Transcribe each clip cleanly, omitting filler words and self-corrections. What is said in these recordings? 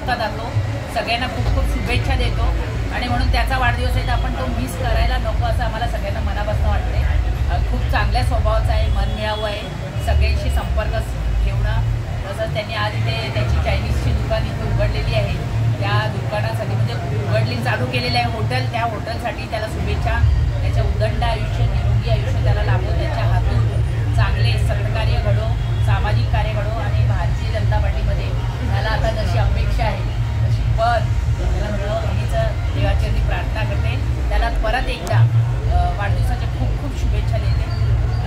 मनसोक्त जातो, सगळ्यांना खूप खूप शुभेच्छा देतो आणि म्हणून त्याचा वाढदिवस आहे तर आपण तो मिस करायला नको असं आम्हाला सगळ्यांना मनापासून वाटते। खूप चांगल्या स्वभावाचा आहे, मनमिळावू आहे, सगळ्यांशी संपर्क ठेवणं। तसंच त्यांनी आज इथे त्याची चायनीजची दुकान इथे उघडलेली आहे, त्या दुकानासाठी म्हणजे उघडली चालू केलेलं आहे हॉटेल, त्या हॉटेलसाठी त्याला शुभेच्छा। त्याच्या उदंड आयुष्य, निरोगी आयुष्य त्याला लाभो, त्याच्या हातून चांगले सत्कार्य घडो, सामाजिक कार्य घडो आणि भारतीय जनता पार्टीमध्ये त्याला आता जशी अपेक्षा आहे तशी पद त्याला मिळावं हीच देवाचरणी प्रार्थना करते। त्याला परत एकदा वाढदिवसाच्या खूप खूप शुभेच्छा देते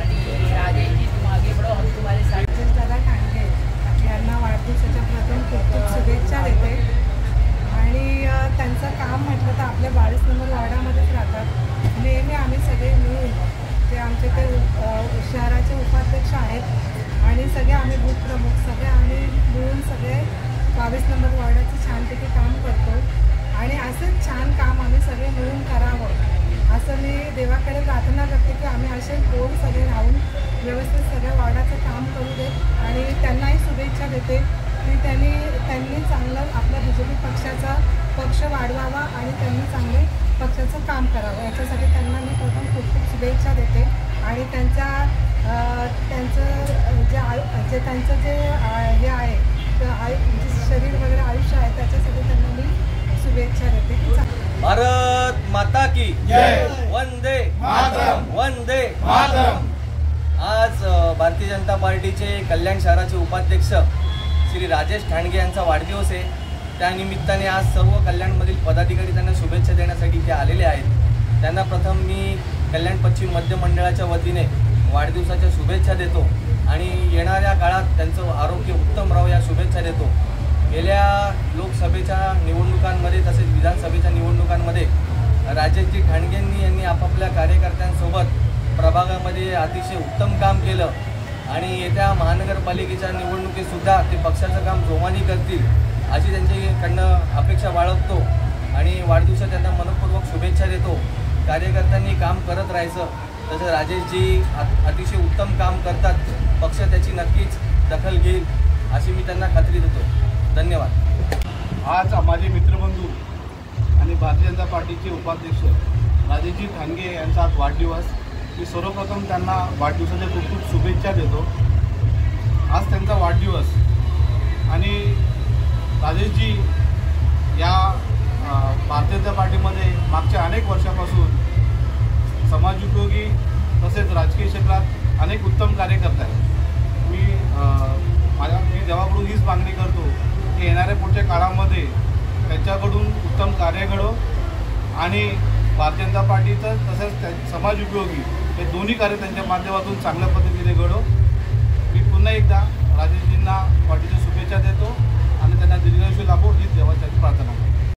आणि राजेशजी तुम आगे बढो, हम तुम्हारे साथ। दादा ठाणगे यांना वाढदिवसाच्या प्रथम खूप खूप शुभेच्छा देते आणि त्यांचं काम म्हटलं तर आपल्या 22 नंबर वॉर्डामध्येच राहतात। नेहमी आम्ही सगळे मिळून, जे आमचे ते शहराचे उपाध्यक्ष आहेत आणि सगळे आम्ही बूथ प्रमुख सगळे आम्ही मिळून सगळे 22 नंबर वॉर्डाचं छानपैकी काम करतो आणि असंच छान काम आम्ही सगळे मिळून करावं असं मी देवाकडे प्रार्थना करते की आम्ही असे गोल सगळे राहून व्यवस्थित सगळ्या वॉर्डाचं काम करू देत आणि त्यांनाही शुभेच्छा देते की त्यांनी चांगलं आपल्या BJP पक्षाचा पक्ष वाढवावा आणि त्यांनी चांगले पक्षाचं काम करावं, याच्यासाठी त्यांना मी प्रथम खूप खूप शुभेच्छा देते आणि त्यांचं जे हे आहे शरीर वगैरे आयुष्य आहे त्याच्यासाठी त्यांना मी शुभेच्छा देते। भारत माता की जय, वंदे मातरम, वंदे मातरम। आज भारतीय जनता पार्टीचे कल्याण शहराचे उपाध्यक्ष श्री राजेश ठाणगे यांचा वाढदिवस आहे। त्यानिमित्ताने आज सर्व कल्याणमधील पदाधिकारी त्यांना शुभेच्छा देण्यासाठी इथे आलेले आहेत। त्यांना प्रथम मी कल्याण पश्चिम मध्य मंडळाच्या वतीने वाढदिवसाच्या शुभेच्छा देतो आणि येणाऱ्या काळात त्यांचं आरोग्य उत्तम राहो या शुभेच्छा देतो। गेल्या लोकसभेच्या निवडणुकांमध्ये तसेच विधानसभेच्या निवडणुकांमध्ये राजेशजी ठाणगेंनी यांनी आपापल्या कार्यकर्त्यांसोबत प्रभागामध्ये अतिशय उत्तम काम केलं आणि येत्या महानगरपालिकेच्या निवडणुकीतसुद्धा ते पक्षाचं काम जोमाने करतील अशी त्यांच्याकडनं अपेक्षा बाळगतो आणि वाढदिवसात त्यांना मनपूर्वक शुभेच्छा देतो। कार्यकर्त्यांनी काम करत राहायचं, तसं राजेशजी अतिशय उत्तम काम करतात, पक्ष त्याची नक्कीच दखल घेईल अशी मी त्यांना खात्री देतो। धन्यवाद। आज माझे मित्रबंधू आणि भारतीय जनता पार्टीचे उपाध्यक्ष राजेशजी ठाणगे यांचा आज वाढदिवस। मी सर्वप्रथम त्यांना वाढदिवसाच्या खूप खूप शुभेच्छा देतो। आज त्यांचा वाढदिवस आणि राजेशजी या भारतीय जनता पार्टीमध्ये मागच्या अनेक वर्षापासून समाजोपयोगी तसेच राजकीय क्षेत्रात अनेक उत्तम कार्य करत आहेत। मी देवाकडून हीच मागणी करतो की येणाऱ्या पुढच्या काळामध्ये त्यांच्याकडून उत्तम कार्य घडो आणि भारतीय जनता पार्टीचं तसंच समाज उपयोगी हे दोन्ही कार्य त्यांच्या माध्यमातून चांगल्या पद्धतीने घडो। मी पुन्हा एकदा राजेशजींना वाढदिवसाच्या शुभेच्छा देतो आणि त्यांना दीर्घायुष्य लाभो हीच देवाची प्रार्थना करतो।